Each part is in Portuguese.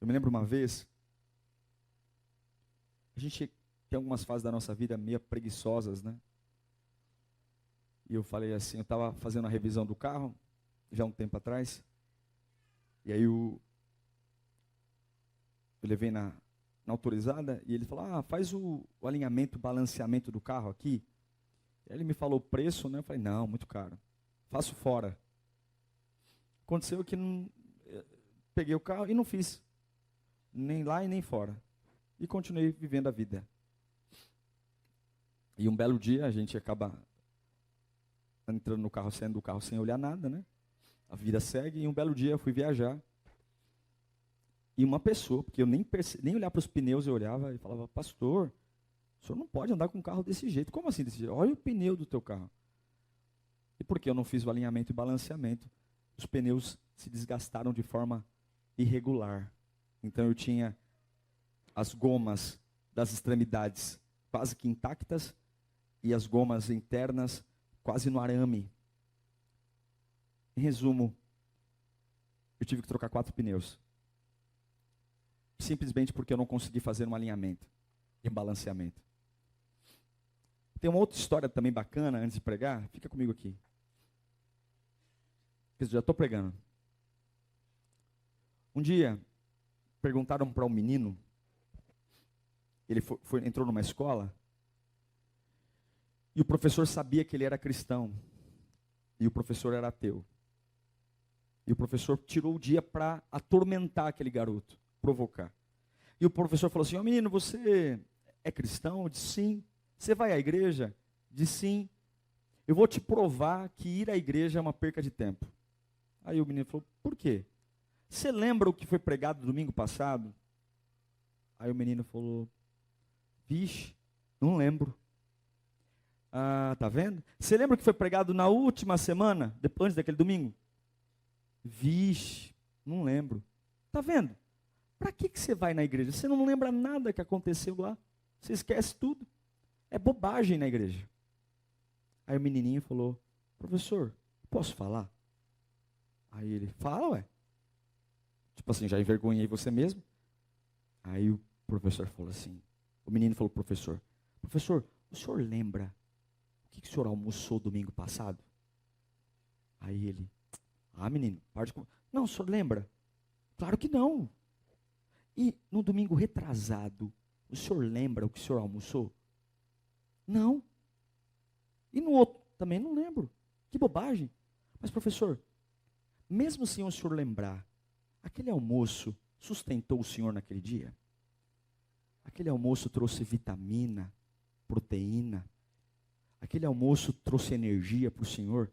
Eu me lembro uma vez, a gente tem algumas fases da nossa vida meio preguiçosas, né? E eu falei assim, eu estava fazendo a revisão do carro, já um tempo atrás, e aí eu levei na autorizada, e ele falou, faz o alinhamento, o balanceamento do carro aqui. E aí ele me falou o preço, né? Eu falei, não, muito caro, faço fora. Aconteceu que peguei o carro e não fiz, nem lá e nem fora. E continuei vivendo a vida. E um belo dia a gente acaba entrando no carro, saindo do carro sem olhar nada, né? A vida segue, e um belo dia eu fui viajar. E uma pessoa, porque eu nem olhar para os pneus eu olhava e falava, pastor, o senhor não pode andar com um carro desse jeito. Como assim desse jeito? Olha o pneu do teu carro. E porque eu não fiz o alinhamento e balanceamento, os pneus se desgastaram de forma irregular. Então eu tinha as gomas das extremidades quase que intactas e as gomas internas quase no arame. Em resumo, eu tive que trocar 4 pneus. Simplesmente porque eu não consegui fazer um alinhamento e um balanceamento. Tem uma outra história também bacana, antes de pregar, fica comigo aqui. Eu já estou pregando. Um dia, perguntaram para um menino, ele entrou numa escola, e o professor sabia que ele era cristão, e o professor era ateu. E o professor tirou o dia para atormentar aquele garoto, provocar. E o professor falou assim, menino, você é cristão? Eu disse, sim. Você vai à igreja? Eu disse, sim. Eu vou te provar que ir à igreja é uma perca de tempo. Aí o menino falou, por quê? Você lembra o que foi pregado domingo passado? Aí o menino falou, vixe, não lembro. Tá vendo? Você lembra o que foi pregado na última semana, antes daquele domingo? Vixe, não lembro. Tá vendo? Para que você vai na igreja? Você não lembra nada que aconteceu lá. Você esquece tudo. É bobagem na igreja. Aí o menininho falou, professor, posso falar? Aí ele, fala, ué. Tipo assim, já envergonhei você mesmo. Aí o professor falou assim, o menino falou, professor, o senhor lembra o que o senhor almoçou domingo passado? Aí ele, menino, para de... Não, o senhor lembra? Claro que não. E no domingo retrasado, o senhor lembra o que o senhor almoçou? Não. E no outro, também não lembro. Que bobagem. Mas professor, mesmo sem o senhor lembrar, aquele almoço sustentou o senhor naquele dia? Aquele almoço trouxe vitamina, proteína. Aquele almoço trouxe energia para o senhor.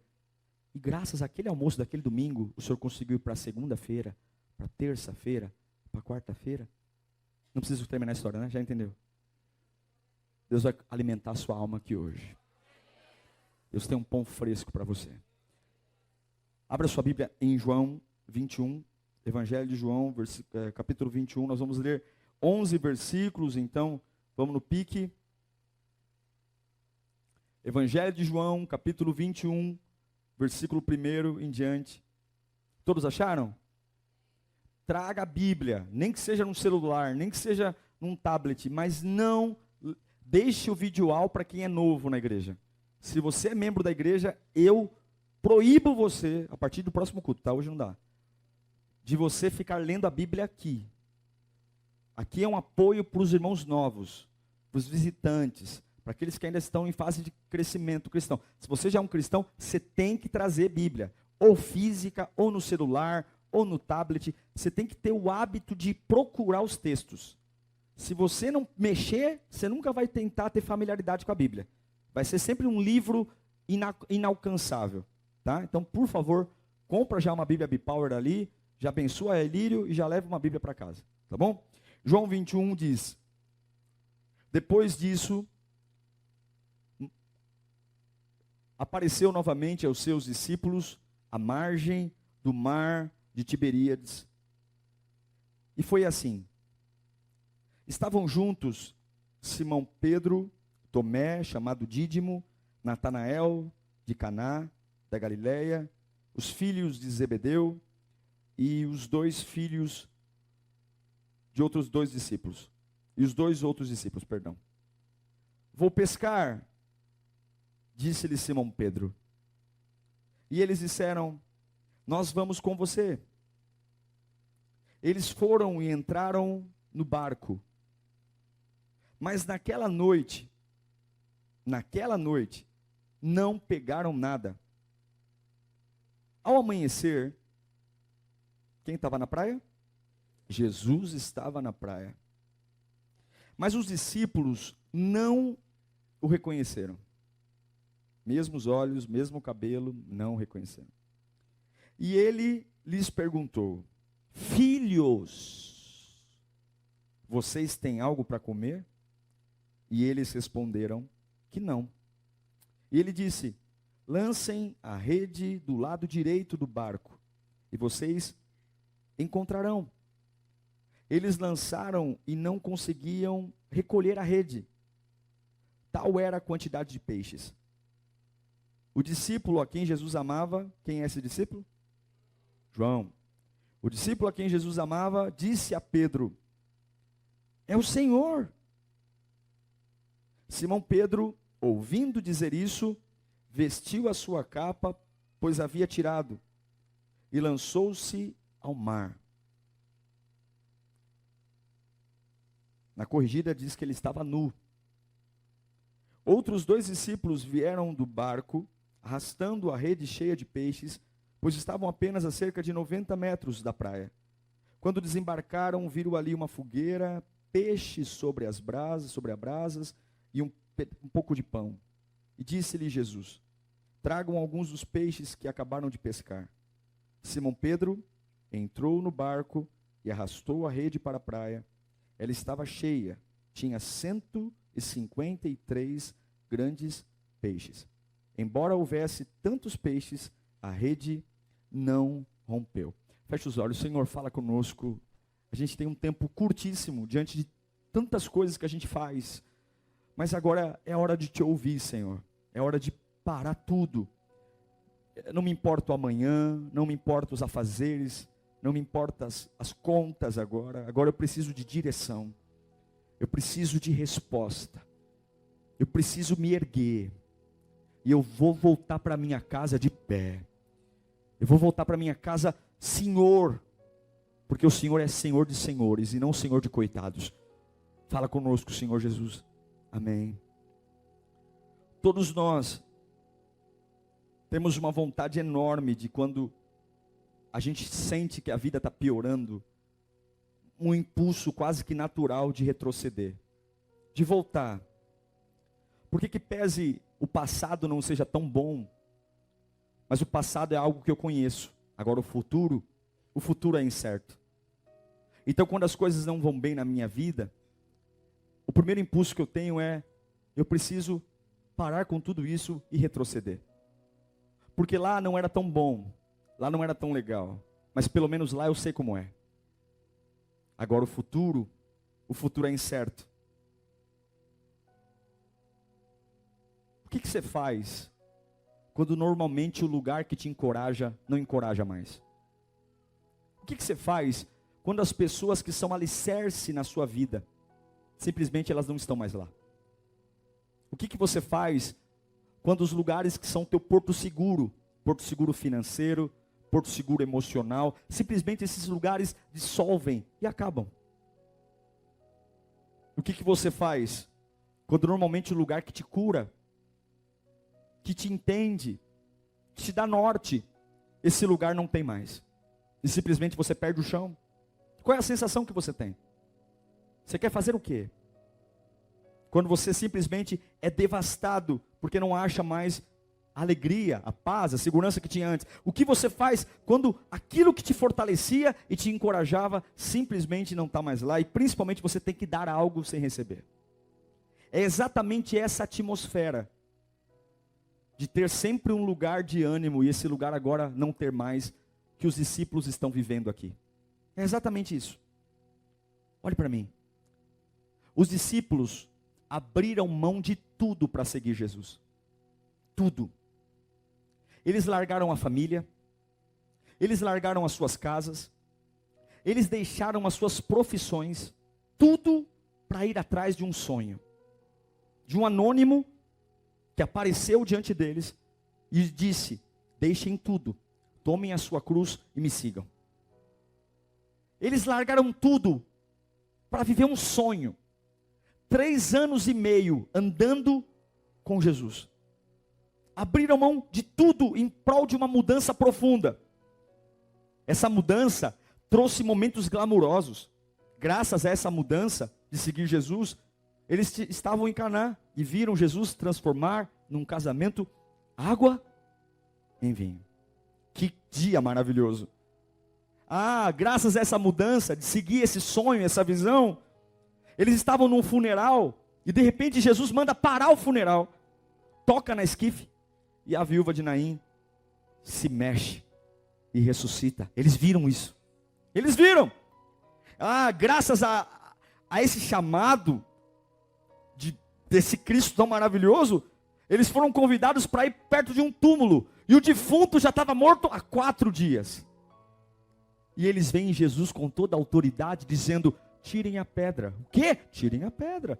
E graças àquele almoço daquele domingo, o senhor conseguiu ir para segunda-feira, para terça-feira, para quarta-feira. Não preciso terminar a história, né? Já entendeu? Deus vai alimentar a sua alma aqui hoje. Deus tem um pão fresco para você. Abra sua Bíblia em João 21, Evangelho de João, capítulo 21. Nós vamos ler 11 versículos, então vamos no pique. Evangelho de João, capítulo 21, versículo 1 em diante. Todos acharam? Traga a Bíblia, nem que seja num celular, nem que seja num tablet, mas não deixe o videoal para quem é novo na igreja. Se você é membro da igreja, eu proíbo você, a partir do próximo culto, tá? Hoje não dá, de você ficar lendo a Bíblia aqui. Aqui é um apoio para os irmãos novos, para os visitantes, para aqueles que ainda estão em fase de crescimento cristão. Se você já é um cristão, você tem que trazer Bíblia, ou física, ou no celular, ou no tablet. Você tem que ter o hábito de procurar os textos. Se você não mexer, você nunca vai tentar ter familiaridade com a Bíblia. Vai ser sempre um livro inalcançável. Tá? Então, por favor, compra já uma Bíblia Bipower ali, já abençoa a Elírio e já leva uma Bíblia para casa. Tá bom? João 21 diz, depois disso, apareceu novamente aos seus discípulos à margem do mar de Tiberíades. E foi assim. Estavam juntos Simão Pedro, Tomé, chamado Dídimo, Natanael, de Caná, da Galileia, os filhos de Zebedeu e os 2 filhos de outros dois discípulos. E os dois outros discípulos, perdão. Vou pescar, disse-lhe Simão Pedro. E eles disseram, nós vamos com você. Eles foram e entraram no barco. Mas naquela noite, não pegaram nada. Ao amanhecer, quem estava na praia? Jesus estava na praia. Mas os discípulos não o reconheceram. Mesmo os olhos, mesmo o cabelo, não o reconheceram. E ele lhes perguntou, filhos, vocês têm algo para comer? E eles responderam que não. E ele disse, lancem a rede do lado direito do barco, e vocês encontrarão. Eles lançaram e não conseguiam recolher a rede. Tal era a quantidade de peixes. O discípulo a quem Jesus amava, quem é esse discípulo? João. O discípulo a quem Jesus amava disse a Pedro, é o Senhor. Simão Pedro, ouvindo dizer isso, vestiu a sua capa, pois havia tirado, e lançou-se ao mar. Na corrigida diz que ele estava nu. Outros dois discípulos vieram do barco, arrastando a rede cheia de peixes, pois estavam apenas a cerca de 90 metros da praia. Quando desembarcaram, viram ali uma fogueira, peixes sobre a brasas e um pouco de pão. E disse-lhe Jesus, tragam alguns dos peixes que acabaram de pescar. Simão Pedro entrou no barco e arrastou a rede para a praia. Ela estava cheia, tinha 153 grandes peixes. Embora houvesse tantos peixes, a rede não rompeu. Feche os olhos, Senhor, fala conosco. A gente tem um tempo curtíssimo diante de tantas coisas que a gente faz. Mas agora é hora de te ouvir, Senhor. É hora de parar tudo. Não me importa o amanhã, não me importa os afazeres, não me importa as contas agora. Agora eu preciso de direção. Eu preciso de resposta. Eu preciso me erguer. E eu vou voltar para minha casa de pé. Eu vou voltar para minha casa, Senhor. Porque o Senhor é Senhor de senhores e não Senhor de coitados. Fala conosco, Senhor Jesus. Amém. Todos nós temos uma vontade enorme de quando a gente sente que a vida está piorando, um impulso quase que natural de retroceder, de voltar. Porque que pese o passado não seja tão bom, mas o passado é algo que eu conheço. Agora o futuro é incerto. Então quando as coisas não vão bem na minha vida, o primeiro impulso que eu tenho é, eu preciso parar com tudo isso e retroceder. Porque lá não era tão bom, lá não era tão legal, mas pelo menos lá eu sei como é. Agora o futuro é incerto. O que você faz quando normalmente o lugar que te encoraja não encoraja mais? O que você faz quando as pessoas que são alicerce na sua vida, simplesmente elas não estão mais lá? O que você faz quando os lugares que são teu porto seguro financeiro, porto seguro emocional, simplesmente esses lugares dissolvem e acabam? O que você faz quando normalmente o lugar que te cura, que te entende, que te dá norte, esse lugar não tem mais? E simplesmente você perde o chão? Qual é a sensação que você tem? Você quer fazer o quê? Quando você simplesmente é devastado, porque não acha mais a alegria, a paz, a segurança que tinha antes. O que você faz quando aquilo que te fortalecia e te encorajava, simplesmente não está mais lá, e principalmente você tem que dar algo sem receber? É exatamente essa atmosfera, de ter sempre um lugar de ânimo, e esse lugar agora não ter mais, que os discípulos estão vivendo aqui. É exatamente isso. Olhe para mim. Os discípulos abriram mão de tudo para seguir Jesus. Tudo. Eles largaram a família, eles largaram as suas casas, eles deixaram as suas profissões, tudo para ir atrás de um sonho. De um anônimo que apareceu diante deles e disse: deixem tudo, tomem a sua cruz e me sigam. Eles largaram tudo para viver um sonho. 3 anos e meio andando com Jesus. Abriram mão de tudo em prol de uma mudança profunda. Essa mudança trouxe momentos glamurosos. Graças a essa mudança de seguir Jesus, eles estavam em Caná e viram Jesus transformar num casamento água em vinho. Que dia maravilhoso! Graças a essa mudança, de seguir esse sonho, essa visão, eles estavam num funeral e de repente Jesus manda parar o funeral, toca na esquife e a viúva de Naim se mexe e ressuscita. Eles viram isso. Eles viram. Graças a esse chamado desse Cristo tão maravilhoso, eles foram convidados para ir perto de um túmulo. E o defunto já estava morto há 4 dias. E eles veem Jesus com toda a autoridade, dizendo: tirem a pedra. O quê? Tirem a pedra.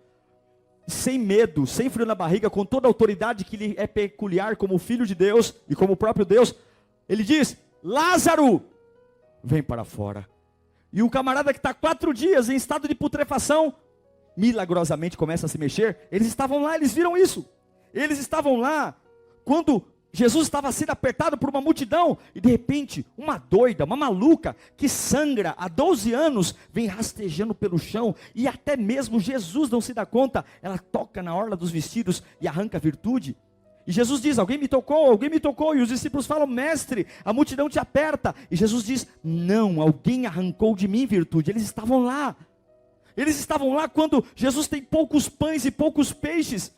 Sem medo, sem frio na barriga, com toda a autoridade que lhe é peculiar como Filho de Deus e como o próprio Deus, ele diz: Lázaro, vem para fora. E o camarada que está 4 dias em estado de putrefação, milagrosamente começa a se mexer. Eles estavam lá, eles viram isso. Eles estavam lá quando Jesus estava sendo apertado por uma multidão, e de repente, uma doida, uma maluca, que sangra há 12 anos, vem rastejando pelo chão, e até mesmo Jesus não se dá conta. Ela toca na orla dos vestidos e arranca a virtude. E Jesus diz: alguém me tocou, e os discípulos falam: mestre, a multidão te aperta. E Jesus diz: não, alguém arrancou de mim virtude. Eles estavam lá quando Jesus tem poucos pães e poucos peixes,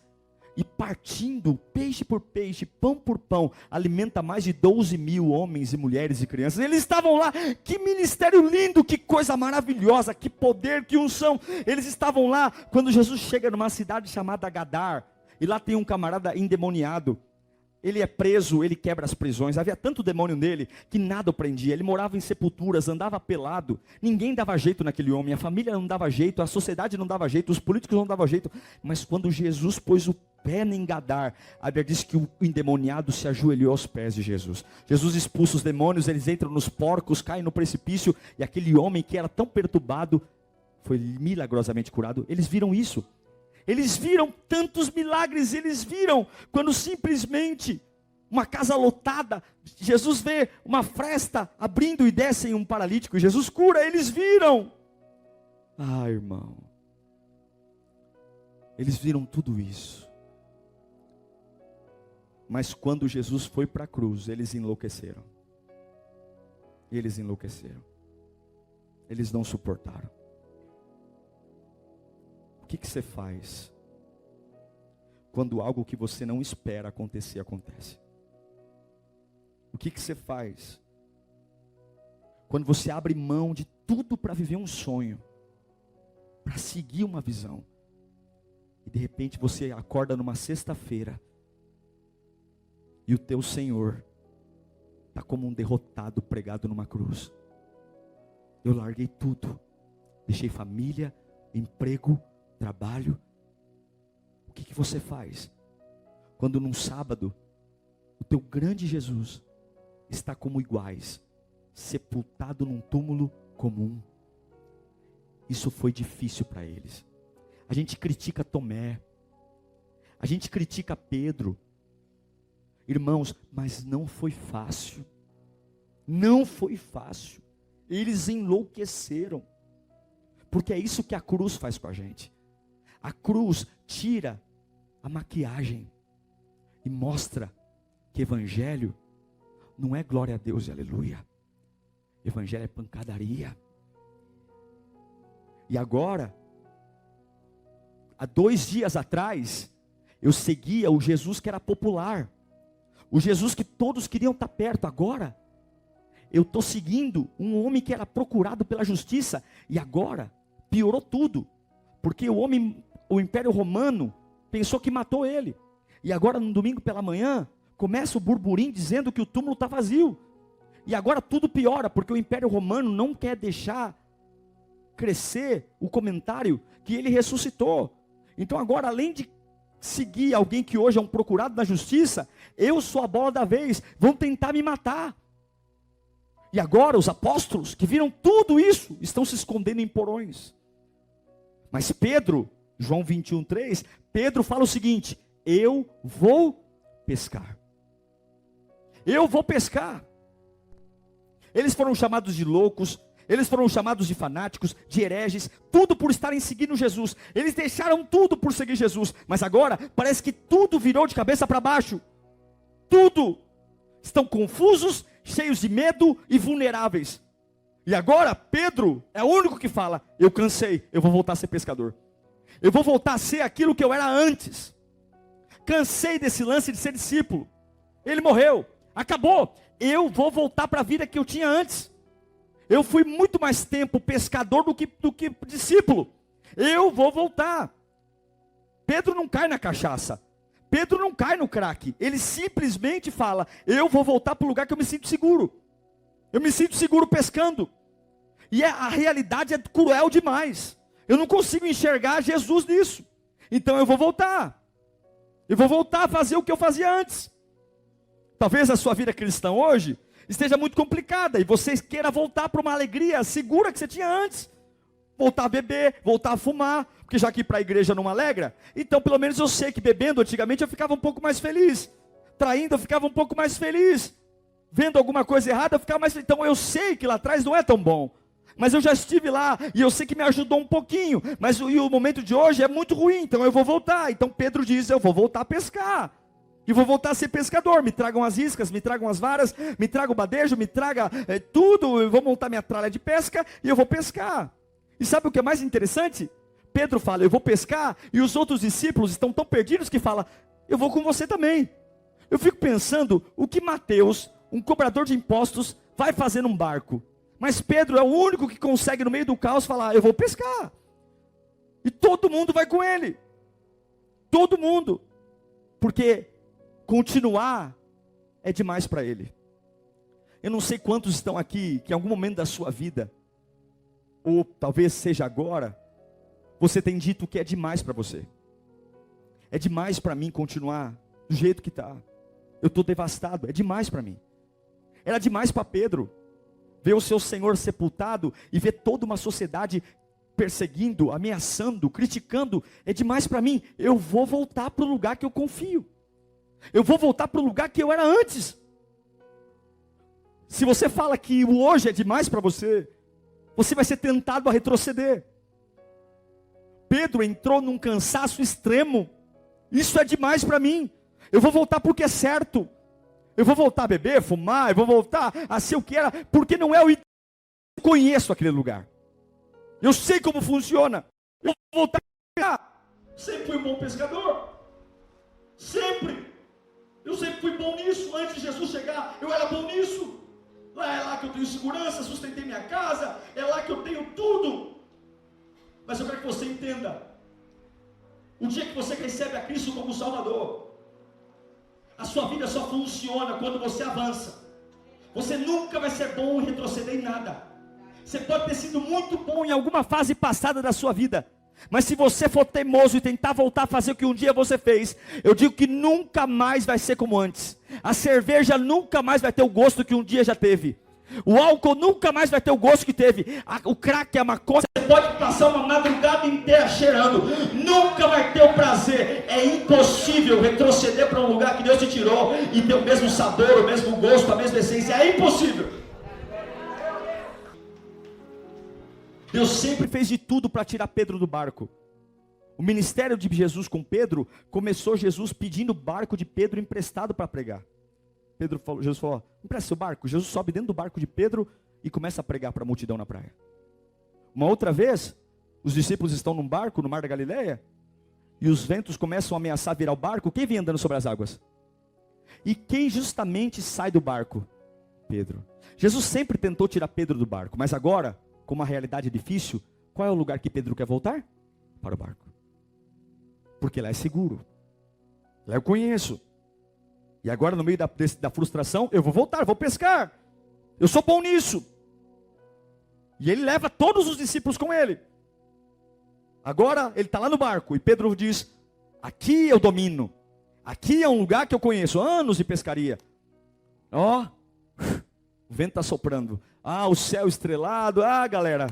e partindo peixe por peixe, pão por pão, alimenta mais de 12.000 homens e mulheres e crianças. Eles estavam lá. Que ministério lindo, que coisa maravilhosa, que poder, que unção. Eles estavam lá quando Jesus chega numa cidade chamada Gadar, e lá tem um camarada endemoniado. Ele é preso, ele quebra as prisões. Havia tanto demônio nele que nada o prendia. Ele morava em sepulturas, andava pelado. Ninguém dava jeito naquele homem. A família não dava jeito, a sociedade não dava jeito, os políticos não davam jeito. Mas quando Jesus pôs o pé em Gadar, a Bíblia diz que o endemoniado se ajoelhou aos pés de Jesus. Jesus expulsa os demônios, eles entram nos porcos, caem no precipício, e aquele homem que era tão perturbado foi milagrosamente curado. Eles viram isso. Eles viram tantos milagres. Eles viram quando simplesmente uma casa lotada, Jesus vê uma fresta abrindo e descem um paralítico, Jesus cura. Eles viram. Irmão, eles viram tudo isso. Mas quando Jesus foi para a cruz, eles enlouqueceram. Eles enlouqueceram. Eles não suportaram. O que você faz quando algo que você não espera acontecer, acontece? O que você faz quando você abre mão de tudo para viver um sonho, para seguir uma visão, e de repente você acorda numa sexta-feira e o teu Senhor está como um derrotado pregado numa cruz? Eu larguei tudo, deixei família, emprego, trabalho. O que você faz quando num sábado o teu grande Jesus está como iguais, sepultado num túmulo comum? Isso foi difícil para eles. A gente critica Tomé, a gente critica Pedro, irmãos, mas não foi fácil. Não foi fácil. Eles enlouqueceram, porque é isso que a cruz faz com a gente. A cruz tira a maquiagem e mostra que evangelho não é glória a Deus e aleluia. Evangelho é pancadaria. E agora, há 2 dias atrás, eu seguia o Jesus que era popular, o Jesus que todos queriam estar perto. Agora, eu estou seguindo um homem que era procurado pela justiça. E agora, piorou tudo, porque o Império Romano pensou que matou ele. E agora, no domingo pela manhã, começa o burburinho dizendo que o túmulo está vazio. E agora tudo piora, porque o Império Romano não quer deixar crescer o comentário que ele ressuscitou. Então agora, além de seguir alguém que hoje é um procurado na justiça, eu sou a bola da vez, vão tentar me matar. E agora os apóstolos que viram tudo isso, estão se escondendo em porões. Mas Pedro, João 21:3, Pedro fala o seguinte: eu vou pescar. Eu vou pescar. Eles foram chamados de loucos, eles foram chamados de fanáticos, de hereges, tudo por estarem seguindo Jesus. Eles deixaram tudo por seguir Jesus, mas agora parece que tudo virou de cabeça para baixo. Tudo. Estão confusos, cheios de medo e vulneráveis. E agora Pedro é o único que fala: eu cansei, eu vou voltar a ser pescador. Eu vou voltar a ser aquilo que eu era antes. Cansei desse lance de ser discípulo. Ele morreu, acabou. Eu vou voltar para a vida que eu tinha antes. Eu fui muito mais tempo pescador do que discípulo. Eu vou voltar. Pedro não cai na cachaça. Pedro não cai no crack. Ele simplesmente fala: eu vou voltar para o lugar que eu me sinto seguro. Eu me sinto seguro pescando. E a realidade é cruel demais. Eu não consigo enxergar Jesus nisso. Então eu vou voltar. Eu vou voltar a fazer o que eu fazia antes. Talvez a sua vida cristã hoje esteja muito complicada e você queira voltar para uma alegria segura que você tinha antes. Voltar a beber, voltar a fumar, porque já que ir para a igreja não alegra, então pelo menos eu sei que bebendo antigamente eu ficava um pouco mais feliz. Traindo eu ficava um pouco mais feliz. Vendo alguma coisa errada eu ficava mais feliz. Então eu sei que lá atrás não é tão bom. Mas eu já estive lá e eu sei que me ajudou um pouquinho. Mas o momento de hoje é muito ruim, então eu vou voltar. Então Pedro diz: eu vou voltar a pescar. E vou voltar a ser pescador. Me tragam as iscas, me tragam as varas, me traga o badejo, me traga tudo. Eu vou montar minha tralha de pesca e eu vou pescar. E sabe o que é mais interessante? Pedro fala: eu vou pescar. E os outros discípulos estão tão perdidos que falam: eu vou com você também. Eu fico pensando o que Mateus, um cobrador de impostos, vai fazer num barco. Mas Pedro é o único que consegue no meio do caos falar: eu vou pescar. E todo mundo vai com ele. Todo mundo. Porque continuar é demais para ele. Eu não sei quantos estão aqui que em algum momento da sua vida, ou talvez seja agora, você tem dito que é demais para você. É demais para mim continuar do jeito que está. Eu estou devastado, é demais para mim. Era demais para Pedro ver o seu Senhor sepultado e ver toda uma sociedade perseguindo, ameaçando, criticando. É demais para mim. Eu vou voltar para o lugar que eu confio. Eu vou voltar para o lugar que eu era antes. Se você fala que o hoje é demais para você, você vai ser tentado a retroceder. Pedro entrou num cansaço extremo. Isso é demais para mim. Eu vou voltar porque é certo. Eu vou voltar a beber, fumar, eu vou voltar a ser o que era, porque não é o... Eu conheço aquele lugar. Eu sei como funciona. Eu vou voltar a pescar. Sempre fui um bom pescador. Sempre. Eu sempre fui bom nisso. Antes de Jesus chegar, eu era bom nisso. Lá é lá que eu tenho segurança, sustentei minha casa, é lá que eu tenho tudo. Mas eu quero que você entenda. O dia que você recebe a Cristo como Salvador, a sua vida só funciona quando você avança. Você nunca vai ser bom em retroceder em nada. Você pode ter sido muito bom em alguma fase passada da sua vida, mas se você for teimoso e tentar voltar a fazer o que um dia você fez, eu digo que nunca mais vai ser como antes. A cerveja nunca mais vai ter o gosto que um dia já teve. O álcool nunca mais vai ter o gosto que teve. O crack, a maconha, você pode passar uma madrugada inteira cheirando, nunca vai ter o prazer. É impossível retroceder para um lugar que Deus te tirou e ter o mesmo sabor, o mesmo gosto, a mesma essência. É impossível. Deus sempre fez de tudo para tirar Pedro do barco. O ministério de Jesus com Pedro começou Jesus pedindo o barco de Pedro emprestado para pregar. Jesus falou: empresta seu barco. Jesus sobe dentro do barco de Pedro e começa a pregar para a multidão na praia. Uma outra vez, os discípulos estão num barco no mar da Galileia e os ventos começam a ameaçar virar o barco. Quem vem andando sobre as águas? E quem justamente sai do barco? Pedro. Jesus sempre tentou tirar Pedro do barco, mas agora, com uma realidade difícil, qual é o lugar que Pedro quer voltar? Para o barco. Porque lá é seguro. Lá eu conheço. E agora no meio da frustração, eu vou voltar, vou pescar. Eu sou bom nisso. E ele leva todos os discípulos com ele. Agora ele está lá no barco e Pedro diz: aqui eu domino. Aqui é um lugar que eu conheço, anos de pescaria. Ó, o vento está soprando. Ah, o céu estrelado. Ah, galera,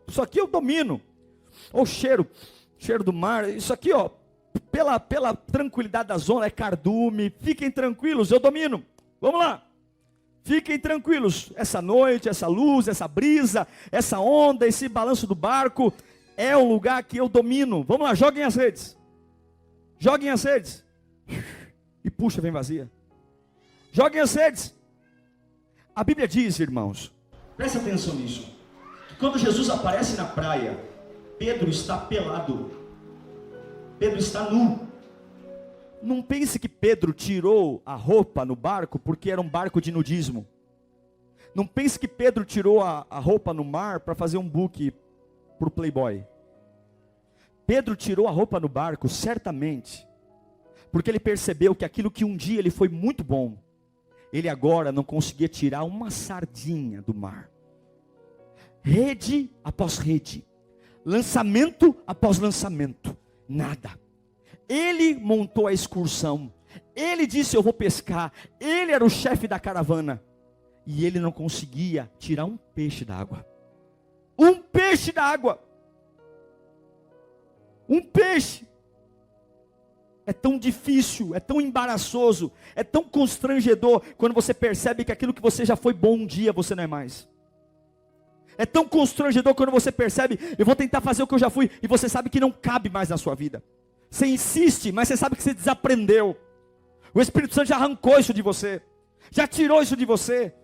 isso aqui eu domino. Ó, o cheiro do mar. Isso aqui, ó, pela tranquilidade da zona, é cardume. Fiquem tranquilos, eu domino. Vamos lá. Fiquem tranquilos. Essa noite, essa luz, essa brisa, essa onda, esse balanço do barco, é um lugar que eu domino. Vamos lá, joguem as redes. Joguem as redes. E puxa, vem vazia. Joguem as redes. A Bíblia diz, irmãos, preste atenção nisso, que quando Jesus aparece na praia, Pedro está pelado. Pedro está nu. Não pense que Pedro tirou a roupa no barco porque era um barco de nudismo. Não pense que Pedro tirou a roupa no mar para fazer um book para o Playboy. Pedro tirou a roupa no barco certamente porque ele percebeu que aquilo que um dia ele foi muito bom, ele agora não conseguia tirar uma sardinha do mar. Rede após rede, lançamento após lançamento, nada. Ele montou a excursão, ele disse: eu vou pescar. Ele era o chefe da caravana e ele não conseguia tirar um peixe da água. Um peixe da água. Um peixe. É tão difícil, é tão embaraçoso, é tão constrangedor quando você percebe que aquilo que você já foi bom um dia, você não é mais. É tão constrangedor quando você percebe: eu vou tentar fazer o que eu já fui, e você sabe que não cabe mais na sua vida. Você insiste, mas você sabe que você desaprendeu. O Espírito Santo já arrancou isso de você, já tirou isso de você.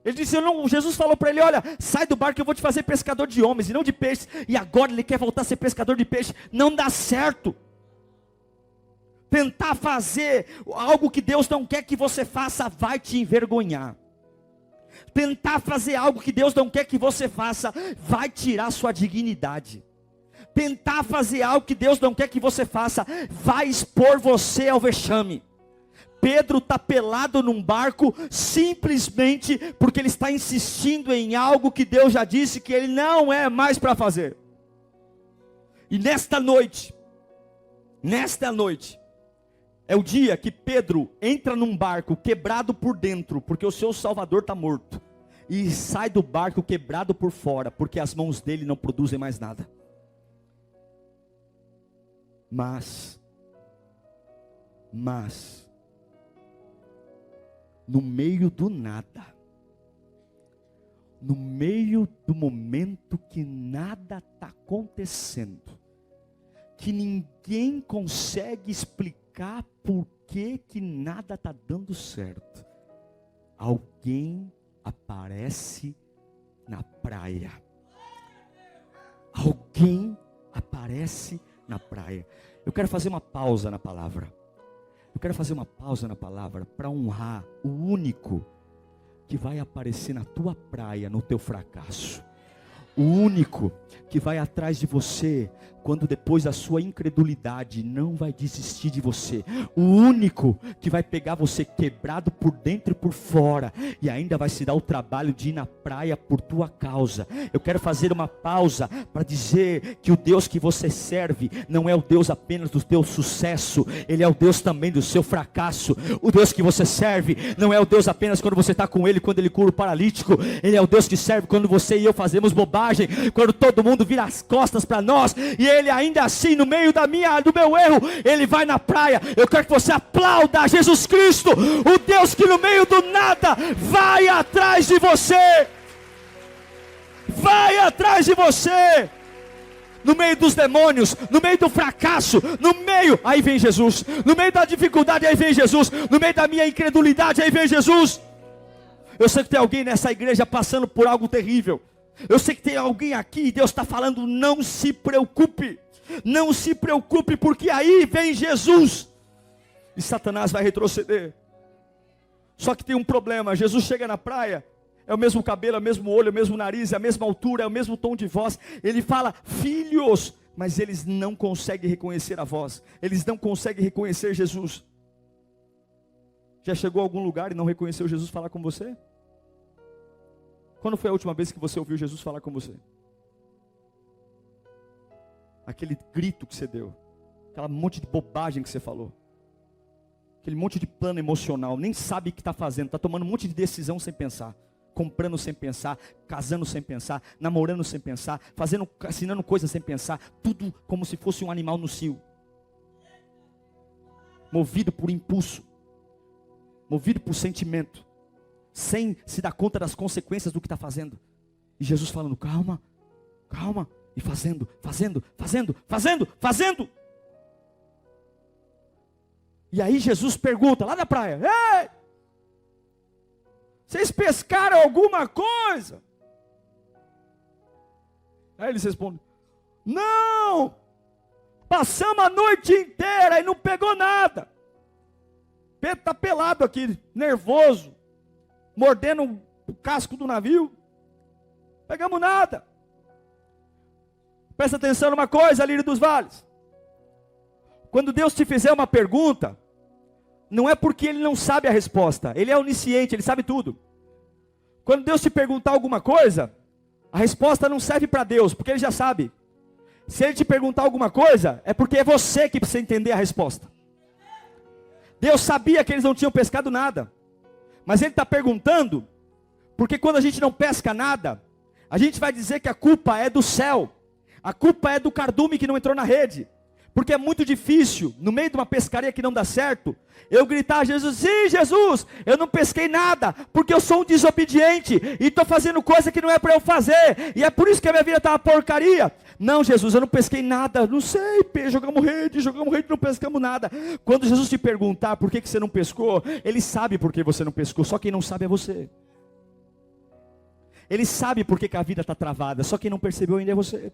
Ele disse: Jesus falou para ele: olha, sai do barco que eu vou te fazer pescador de homens e não de peixes. E agora ele quer voltar a ser pescador de peixe. Não dá certo. Tentar fazer algo que Deus não quer que você faça vai te envergonhar. Tentar fazer algo que Deus não quer que você faça vai tirar sua dignidade. Tentar fazer algo que Deus não quer que você faça vai expor você ao vexame. Pedro está pelado num barco simplesmente porque ele está insistindo em algo que Deus já disse que ele não é mais para fazer. E nesta noite, é o dia que Pedro entra num barco quebrado por dentro, porque o seu Salvador está morto, e sai do barco quebrado por fora, porque as mãos dele não produzem mais nada. Mas, no meio do nada, no meio do momento que nada está acontecendo, que ninguém consegue explicar por que nada está dando certo, alguém aparece na praia. Alguém aparece na praia. Eu quero fazer uma pausa na palavra. Para honrar o único que vai aparecer na tua praia, no teu fracasso. O único que vai atrás de você quando depois da sua incredulidade não vai desistir de você. O único que vai pegar você quebrado por dentro e por fora e ainda vai se dar o trabalho de ir na praia por tua causa. Eu quero fazer uma pausa para dizer que o Deus que você serve não é o Deus apenas do teu sucesso, Ele é o Deus também do seu fracasso. O Deus que você serve não é o Deus apenas quando você está com Ele, quando Ele cura o paralítico. Ele é o Deus que serve quando você e eu fazemos bobagem, quando todo mundo vira as costas para nós, e Ele ainda assim, no meio do meu erro, Ele vai na praia. Eu quero que você aplauda Jesus Cristo, o Deus que no meio do nada vai atrás de você. Vai atrás de você. No meio dos demônios, no meio do fracasso, aí vem Jesus. No meio da dificuldade, aí vem Jesus. No meio da minha incredulidade, aí vem Jesus. Eu sei que tem alguém nessa igreja passando por algo terrível. Eu sei que tem alguém aqui e Deus está falando: não se preocupe. Não se preocupe, porque aí vem Jesus. E Satanás vai retroceder. Só que tem um problema: Jesus chega na praia, é o mesmo cabelo, é o mesmo olho, é o mesmo nariz, é a mesma altura, é o mesmo tom de voz. Ele fala: filhos, mas eles não conseguem reconhecer a voz. Eles não conseguem reconhecer Jesus. Já chegou a algum lugar e não reconheceu Jesus falar com você? Quando foi a última vez que você ouviu Jesus falar com você? Aquele grito que você deu, aquela monte de bobagem que você falou, aquele monte de plano emocional, nem sabe o que está fazendo, está tomando um monte de decisão sem pensar, comprando sem pensar, casando sem pensar, namorando sem pensar, assinando coisas sem pensar, tudo como se fosse um animal no cio, movido por impulso, movido por sentimento, sem se dar conta das consequências do que está fazendo. E Jesus falando, calma, calma, e fazendo. E aí Jesus pergunta, lá na praia, ei, vocês pescaram alguma coisa? Aí eles respondem, não, passamos a noite inteira e não pegou nada. Pedro está pelado aqui, nervoso, mordendo o casco do navio, pegamos nada. Presta atenção numa coisa, Lírio dos Vales. Quando Deus te fizer uma pergunta, não é porque Ele não sabe a resposta. Ele é onisciente, Ele sabe tudo. Quando Deus te perguntar alguma coisa, a resposta não serve para Deus, porque Ele já sabe. Se Ele te perguntar alguma coisa, é porque é você que precisa entender a resposta. Deus sabia que eles não tinham pescado nada. Mas Ele está perguntando, porque quando a gente não pesca nada, a gente vai dizer que a culpa é do céu. A culpa é do cardume que não entrou na rede. Porque é muito difícil, no meio de uma pescaria que não dá certo, eu gritar a Jesus, sim Jesus, eu não pesquei nada, porque eu sou um desobediente, e estou fazendo coisa que não é para eu fazer, e é por isso que a minha vida está uma porcaria. Não Jesus, eu não pesquei nada, não sei, jogamos rede, não pescamos nada. Quando Jesus te perguntar por que você não pescou, Ele sabe por que você não pescou, só quem não sabe é você. Ele sabe por que a vida está travada, só quem não percebeu ainda é você.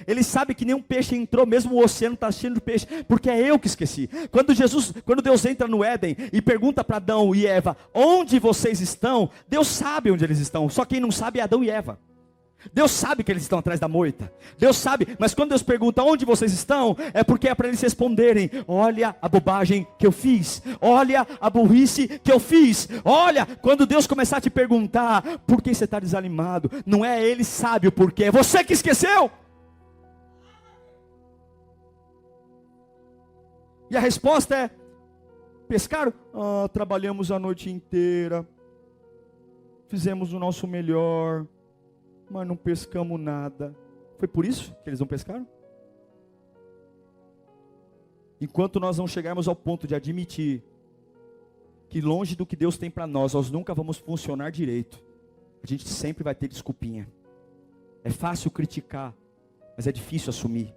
Ele sabe que nenhum peixe entrou, mesmo o oceano está cheio de peixe, porque é eu que esqueci. Quando Deus entra no Éden e pergunta para Adão e Eva, onde vocês estão? Deus sabe onde eles estão, só quem não sabe é Adão e Eva. Deus sabe que eles estão atrás da moita, Deus sabe, mas quando Deus pergunta onde vocês estão, é porque é para eles responderem, olha a bobagem que eu fiz, olha a burrice que eu fiz, olha, quando Deus começar a te perguntar, por que você está desanimado? Não é Ele sabe o porquê, é você que esqueceu. E a resposta é, pescaram? Trabalhamos a noite inteira, fizemos o nosso melhor, mas não pescamos nada. Foi por isso que eles não pescaram? Enquanto nós não chegarmos ao ponto de admitir que longe do que Deus tem para nós nunca vamos funcionar direito, a gente sempre vai ter desculpinha. É fácil criticar, mas é difícil assumir.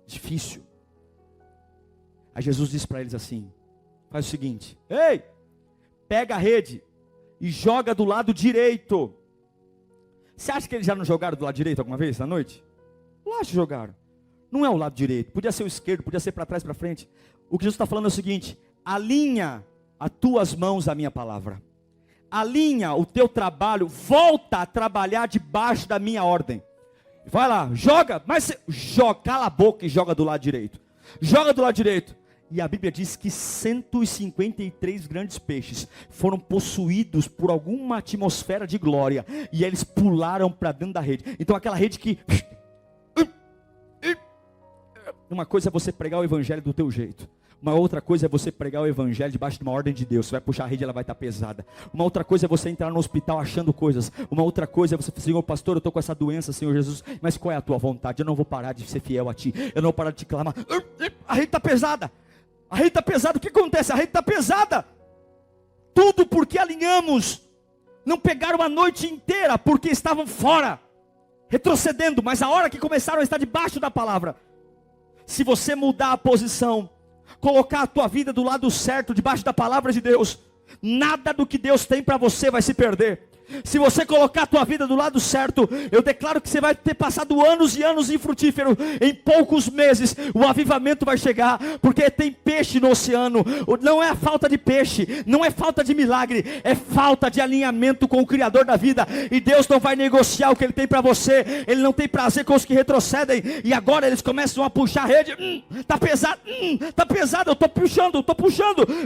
Difícil. Aí Jesus disse para eles assim, faz o seguinte, ei, pega a rede e joga do lado direito. Você acha que eles já não jogaram do lado direito alguma vez na noite? Lógico, jogaram. Não é o lado direito, podia ser o esquerdo, podia ser para trás, para frente. O que Jesus está falando é o seguinte, alinha as tuas mãos à minha palavra. Alinha o teu trabalho, volta a trabalhar debaixo da minha ordem. Vai lá, joga, mas joga, cala a boca e joga do lado direito. Joga do lado direito. E a Bíblia diz que 153 grandes peixes foram possuídos por alguma atmosfera de glória. E eles pularam para dentro da rede. Então aquela rede que... Uma coisa é você pregar o evangelho do teu jeito. Uma outra coisa é você pregar o evangelho debaixo de uma ordem de Deus. Você vai puxar a rede, ela vai estar pesada. Uma outra coisa é você entrar no hospital achando coisas. Uma outra coisa é você falar, Senhor pastor, eu estou com essa doença, Senhor Jesus, mas qual é a tua vontade? Eu não vou parar de ser fiel a ti. Eu não vou parar de te clamar. A rede está pesada. A rede está pesada. O que acontece? A rede está pesada. Tudo porque alinhamos. Não pegaram a noite inteira porque estavam fora, retrocedendo. Mas a hora que começaram a estar debaixo da palavra, se você mudar a posição, colocar a tua vida do lado certo, debaixo da palavra de Deus, nada do que Deus tem para você vai se perder. Se você colocar a tua vida do lado certo, eu declaro que você vai ter passado anos e anos infrutífero. Em poucos meses o avivamento vai chegar, porque tem peixe no oceano. Não é a falta de peixe, não é falta de milagre, é falta de alinhamento com o Criador da vida. E Deus não vai negociar o que Ele tem para você. Ele não tem prazer com os que retrocedem. E agora eles começam a puxar a rede. Tá pesado, tá pesado, eu tô puxando.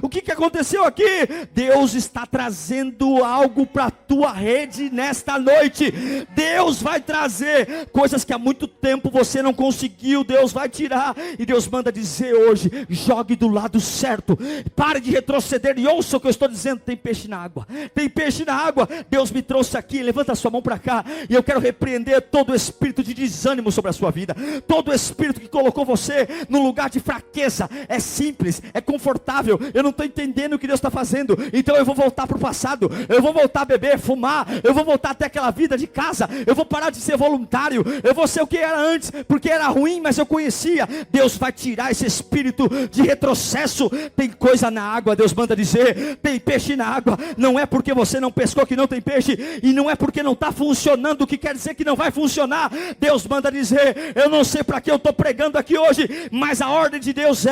O que aconteceu aqui? Deus está trazendo algo para a tua sua rede nesta noite. Deus vai trazer coisas que há muito tempo você não conseguiu, Deus vai tirar. E Deus manda dizer hoje: jogue do lado certo, pare de retroceder e ouça o que eu estou dizendo. Tem peixe na água, tem peixe na água. Deus me trouxe aqui, levanta a sua mão para cá, e eu quero repreender todo o espírito de desânimo sobre a sua vida, todo o espírito que colocou você num lugar de fraqueza. É simples, é confortável, eu não estou entendendo o que Deus está fazendo, então eu vou voltar para o passado, eu vou voltar a beber, fumar, eu vou voltar até aquela vida de casa, eu vou parar de ser voluntário, eu vou ser o que era antes, porque era ruim, mas eu conhecia. Deus vai tirar esse espírito de retrocesso. Tem coisa na água, Deus manda dizer, tem peixe na água. Não é porque você não pescou que não tem peixe, e não é porque não está funcionando que quer dizer que não vai funcionar. Deus manda dizer: eu não sei para que eu estou pregando aqui hoje, mas a ordem de Deus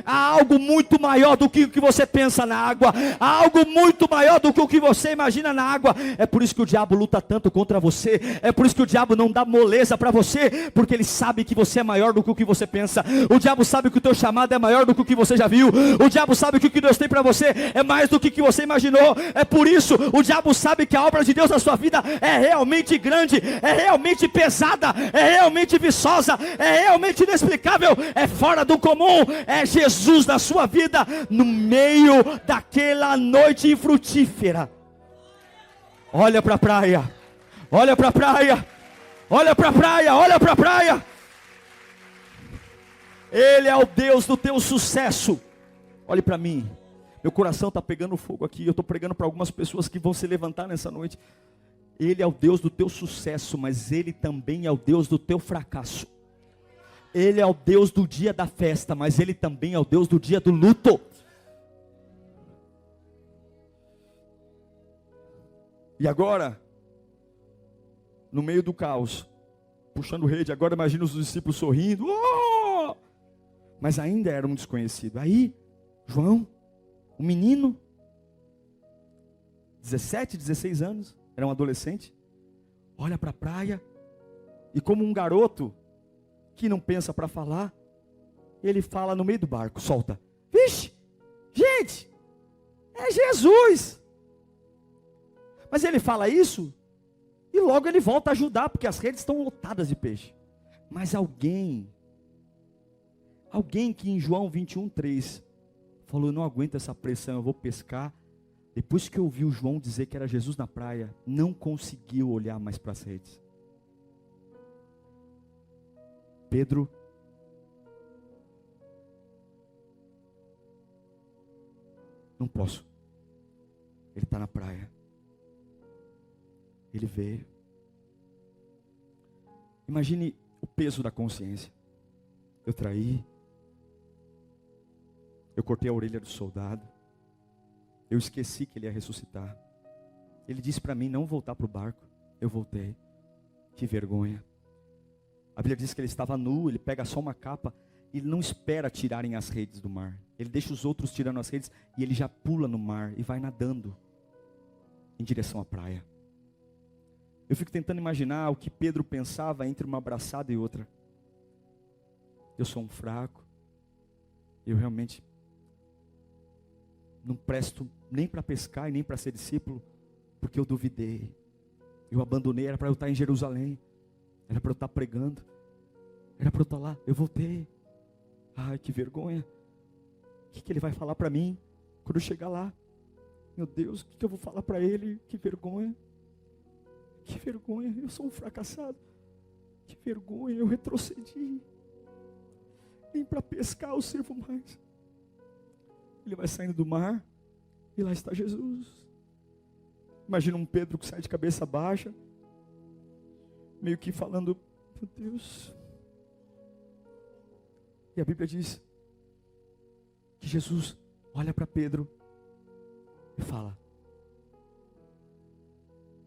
há algo muito maior do que o que você pensa na água, há algo muito maior do que o que você imagina na água. É por isso que o diabo luta tanto contra você, é por isso que o diabo não dá moleza para você, porque ele sabe que você é maior do que o que você pensa. O diabo sabe que o teu chamado é maior do que o que você já viu, o diabo sabe que o que Deus tem para você é mais do que o que você imaginou. É por isso, o diabo sabe que a obra de Deus na sua vida é realmente grande, é realmente pesada, é realmente viçosa, é realmente inexplicável, é fora do comum. É Jesus na sua vida, no meio daquela noite infrutífera. Olha para a praia, olha para a praia, olha para a praia, olha para a praia. Ele é o Deus do teu sucesso. Olhe para mim, meu coração está pegando fogo aqui. Eu estou pregando para algumas pessoas que vão se levantar nessa noite. Ele é o Deus do teu sucesso, mas Ele também é o Deus do teu fracasso. Ele é o Deus do dia da festa, mas Ele também é o Deus do dia do luto. E agora, no meio do caos, puxando rede, agora imagina os discípulos sorrindo, oh! Mas ainda era um desconhecido. Aí, João, um menino, 17, 16 anos, era um adolescente, olha para a praia, e como um garoto que não pensa para falar, ele fala no meio do barco, solta: vixe, gente, é Jesus. Mas ele fala isso, e logo ele volta a ajudar, porque as redes estão lotadas de peixe. Mas alguém que em João 21:3 falou: não aguento essa pressão, eu vou pescar. Depois que ouviu João dizer que era Jesus na praia, não conseguiu olhar mais para as redes. Pedro, não posso. Ele está na praia. Ele veio. Imagine o peso da consciência. Eu traí. Eu cortei a orelha do soldado. Eu esqueci que ele ia ressuscitar. Ele disse para mim não voltar para o barco. Eu voltei. Que vergonha. A Bíblia diz que ele estava nu. Ele pega só uma capa. E ele não espera tirarem as redes do mar. Ele deixa os outros tirando as redes. E ele já pula no mar e vai nadando em direção à praia. Eu fico tentando imaginar o que Pedro pensava entre uma abraçada e outra. Eu sou um fraco. Eu realmente não presto nem para pescar e nem para ser discípulo, porque eu duvidei. Eu abandonei, era para eu estar em Jerusalém. Era para eu estar pregando. Era para eu estar lá. Eu voltei. Ai, que vergonha. O que ele vai falar para mim quando eu chegar lá? Meu Deus, o que eu vou falar para ele? Que vergonha. Que vergonha, eu sou um fracassado. Que vergonha, eu retrocedi. Nem para pescar eu sirvo mais. Ele vai saindo do mar e lá está Jesus. Imagina um Pedro que sai de cabeça baixa, meio que falando: meu Deus. E a Bíblia diz que Jesus olha para Pedro e fala: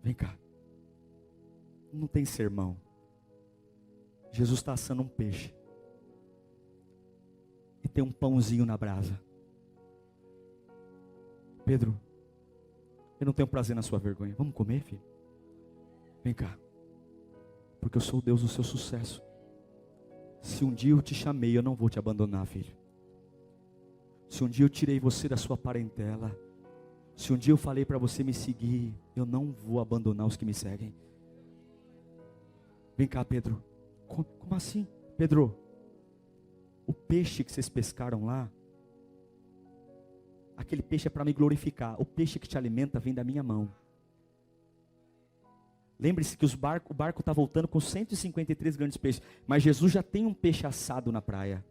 vem cá. Não tem sermão. Jesus está assando um peixe. E tem um pãozinho na brasa. Pedro, eu não tenho prazer na sua vergonha. Vamos comer, filho? Vem cá. Porque eu sou o Deus do seu sucesso. Se um dia eu te chamei, eu não vou te abandonar, filho. Se um dia eu tirei você da sua parentela, Se um dia eu falei para você me seguir, eu não vou abandonar os que me seguem. Vem cá, Pedro. Como assim? Pedro, o peixe que vocês pescaram lá, aquele peixe é para me glorificar. O peixe que te alimenta vem da minha mão. Lembre-se que o barco está voltando com 153 grandes peixes. Mas Jesus já tem um peixe assado na praia.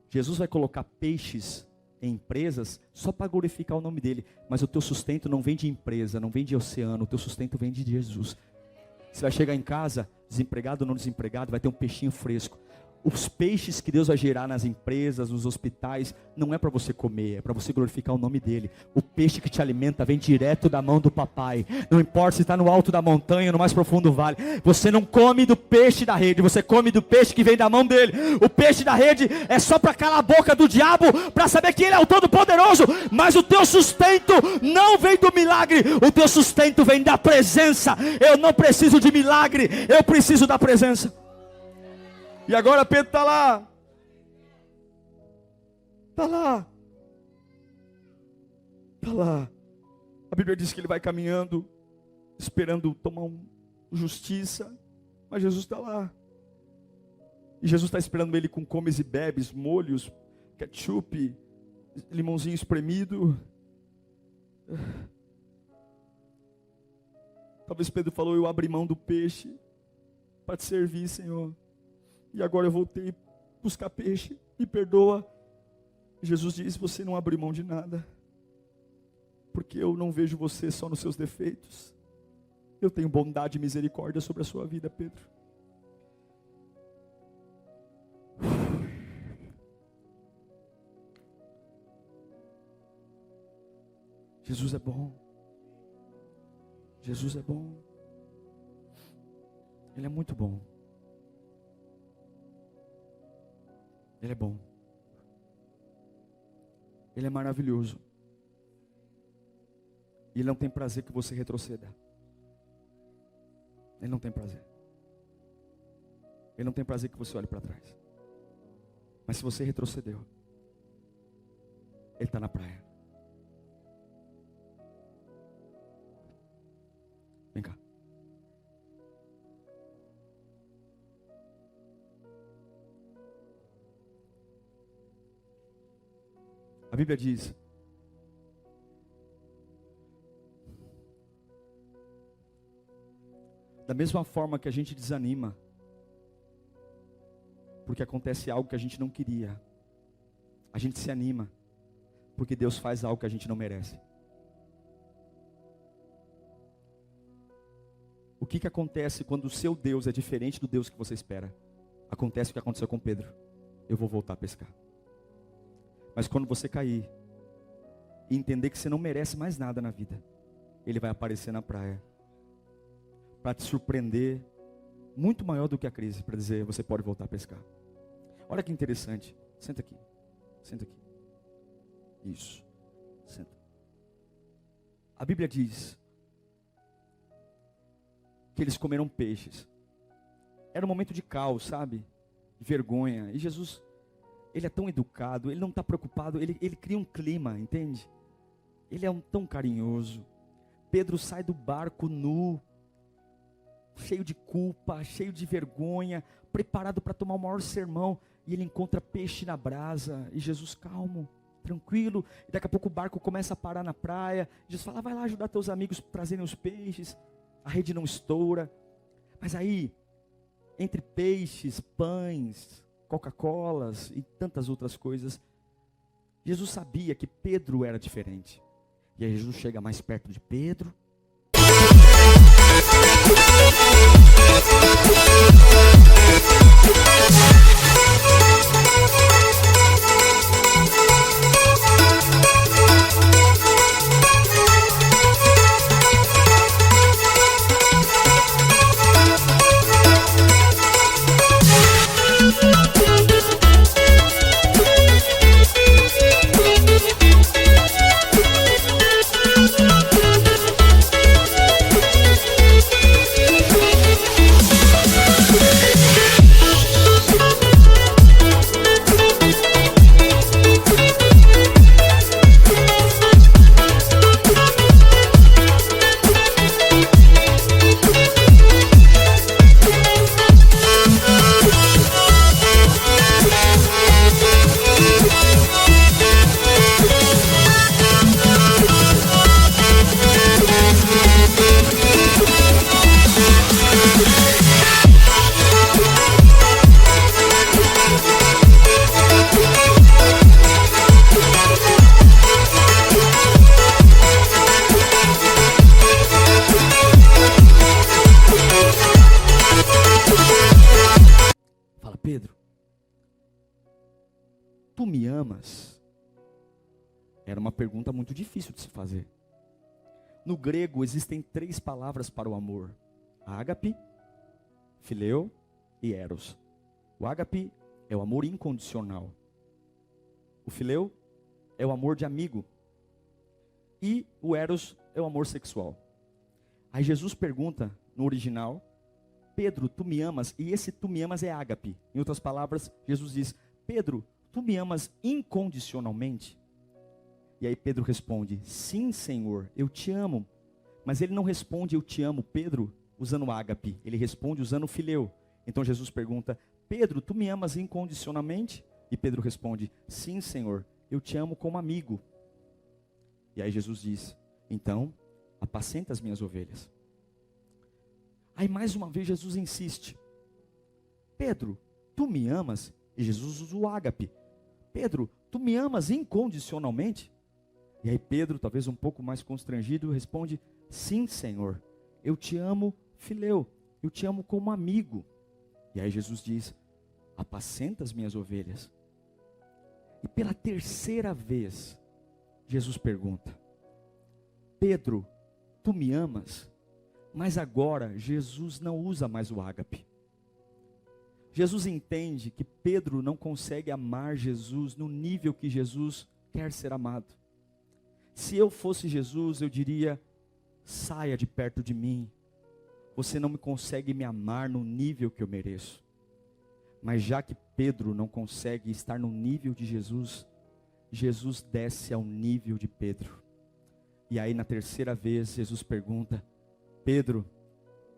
Jesus vai colocar peixes em empresas só para glorificar o nome dele. Mas o teu sustento não vem de empresa, não vem de oceano. O teu sustento vem de Jesus. Você vai chegar em casa, desempregado ou não desempregado, vai ter um peixinho fresco. Os peixes que Deus vai gerar nas empresas, nos hospitais, não é para você comer, é para você glorificar o nome dele. O peixe que te alimenta vem direto da mão do papai. Não importa se está no alto da montanha, no mais profundo vale. Você não come do peixe da rede, você come do peixe que vem da mão dele. O peixe da rede é só para calar a boca do diabo, para saber que ele é o Todo-Poderoso. Mas o teu sustento não vem do milagre, o teu sustento vem da presença. Eu não preciso de milagre, eu preciso da presença. E agora Pedro está lá. Está lá. Está lá. A Bíblia diz que ele vai caminhando, esperando tomar justiça. Mas Jesus está lá. E Jesus está esperando ele com comes e bebes, molhos, ketchup, limãozinho espremido. Talvez Pedro falou: eu abri mão do peixe para te servir, Senhor. E agora eu voltei buscar peixe, me perdoa. Jesus diz: você não abriu mão de nada, porque eu não vejo você só nos seus defeitos. Eu tenho bondade e misericórdia sobre a sua vida, Pedro. Jesus é bom. Jesus é bom. Ele é muito bom. Ele é bom. Ele é maravilhoso. E Ele não tem prazer que você retroceda. Ele não tem prazer. Ele não tem prazer que você olhe para trás. Mas se você retrocedeu, Ele está na praia. Vem cá. A Bíblia diz: da mesma forma que a gente desanima, porque acontece algo que a gente não queria, a gente se anima, porque Deus faz algo que a gente não merece. O que acontece quando o seu Deus é diferente do Deus que você espera? Acontece o que aconteceu com Pedro: eu vou voltar a pescar. Mas quando você cair e entender que você não merece mais nada na vida, Ele vai aparecer na praia para te surpreender, muito maior do que a crise, para dizer: você pode voltar a pescar. Olha que interessante. Senta aqui. Senta aqui. Isso. Senta. A Bíblia diz que eles comeram peixes. Era um momento de caos, sabe? De vergonha. E Jesus, Ele é tão educado, Ele não está preocupado, ele cria um clima, entende? Ele é tão carinhoso. Pedro sai do barco nu, cheio de culpa, cheio de vergonha, preparado para tomar o maior sermão, e ele encontra peixe na brasa, e Jesus calmo, tranquilo, e daqui a pouco o barco começa a parar na praia. Jesus fala: vai lá ajudar teus amigos a trazerem os peixes. A rede não estoura, mas aí, entre peixes, pães, Coca-Colas e tantas outras coisas, Jesus sabia que Pedro era diferente. E aí Jesus chega mais perto de Pedro. amas? Era uma pergunta muito difícil de se fazer. No grego existem 3 palavras para o amor: ágape, fileu e eros. O ágape é o amor incondicional. O fileu é o amor de amigo. E o eros é o amor sexual. Aí Jesus pergunta no original: Pedro, tu me amas? E esse tu me amas é ágape. Em outras palavras, Jesus diz: Pedro, tu me amas incondicionalmente? E aí Pedro responde: sim, Senhor, eu te amo. Mas ele não responde eu te amo, Pedro, usando ágape. Ele responde usando fileu. Então Jesus pergunta: Pedro, tu me amas incondicionalmente? E Pedro responde: sim, Senhor, eu te amo como amigo. E aí Jesus diz: então, apacenta as minhas ovelhas. Aí mais uma vez Jesus insiste: Pedro, tu me amas? E Jesus usa o ágape. Pedro, tu me amas incondicionalmente? E aí Pedro, talvez um pouco mais constrangido, responde: sim, Senhor, eu te amo, fileu, eu te amo como amigo. E aí Jesus diz: apacenta as minhas ovelhas. E pela 3ª vez, Jesus pergunta: Pedro, tu me amas? Mas agora Jesus não usa mais o ágape. Jesus entende que Pedro não consegue amar Jesus no nível que Jesus quer ser amado. Se eu fosse Jesus, eu diria: saia de perto de mim. Você não consegue me amar no nível que eu mereço. Mas já que Pedro não consegue estar no nível de Jesus, Jesus desce ao nível de Pedro. E aí na 3ª vez, Jesus pergunta: Pedro,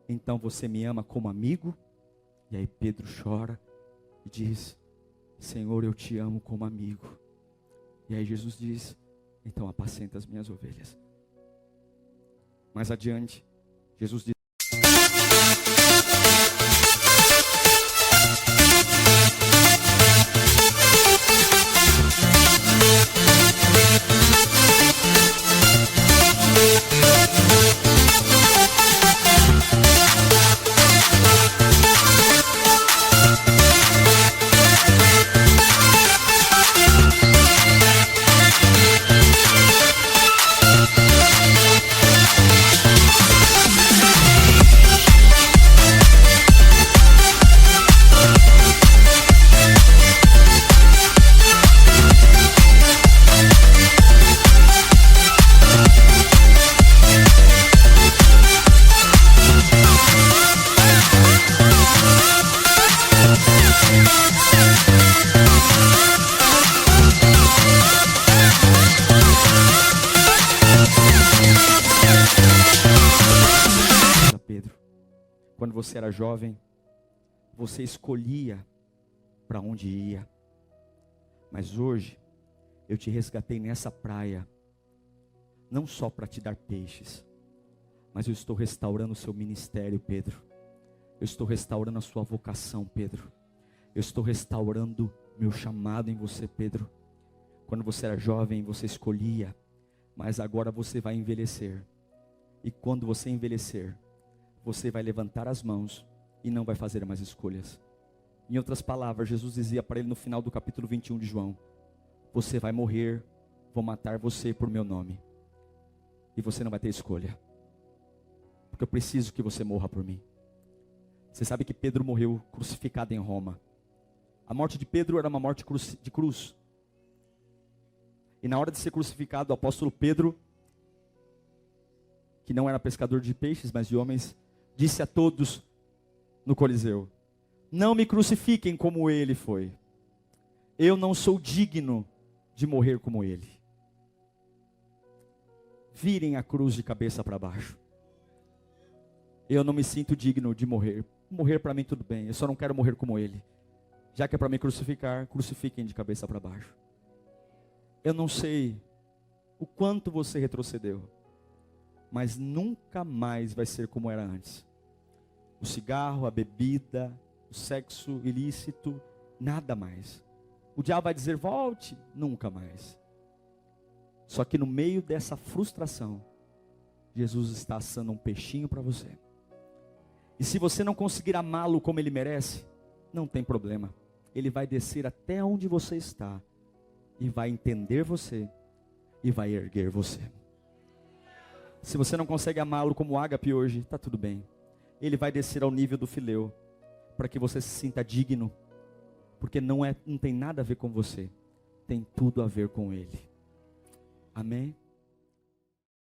então você me ama como amigo? E aí Pedro chora e diz: Senhor, eu te amo como amigo. E aí Jesus diz: então apacenta as minhas ovelhas. Mais adiante, Jesus diz: Pedro, quando você era jovem, você escolhia para onde ia. Mas hoje, eu te resgatei nessa praia, não só para te dar peixes, mas eu estou restaurando o seu ministério, Pedro. Eu estou restaurando a sua vocação, Pedro. Eu estou restaurando meu chamado em você, Pedro. Quando você era jovem, você escolhia, mas agora você vai envelhecer. E quando você envelhecer, você vai levantar as mãos e não vai fazer mais escolhas. Em outras palavras, Jesus dizia para ele no final do capítulo 21 de João: você vai morrer, vou matar você por meu nome. E você não vai ter escolha. Porque eu preciso que você morra por mim. Você sabe que Pedro morreu crucificado em Roma. A morte de Pedro era uma morte de cruz. E na hora de ser crucificado, o apóstolo Pedro, que não era pescador de peixes, mas de homens, disse a todos no Coliseu: não me crucifiquem como ele foi. Eu não sou digno de morrer como ele. Virem a cruz de cabeça para baixo. Eu não me sinto digno de morrer. Morrer para mim tudo bem, eu só não quero morrer como ele. Já que é para me crucificar, crucifiquem de cabeça para baixo. Eu não sei o quanto você retrocedeu, mas nunca mais vai ser como era antes. O cigarro, a bebida, o sexo ilícito, nada mais. O diabo vai dizer: volte, nunca mais. Só que no meio dessa frustração, Jesus está assando um peixinho para você. E se você não conseguir amá-lo como ele merece, não tem problema. Ele vai descer até onde você está e vai entender você e vai erguer você. Se você não consegue amá-lo como ágape hoje, está tudo bem. Ele vai descer ao nível do Fileu, para que você se sinta digno, porque não tem nada a ver com você, tem tudo a ver com ele. Amém?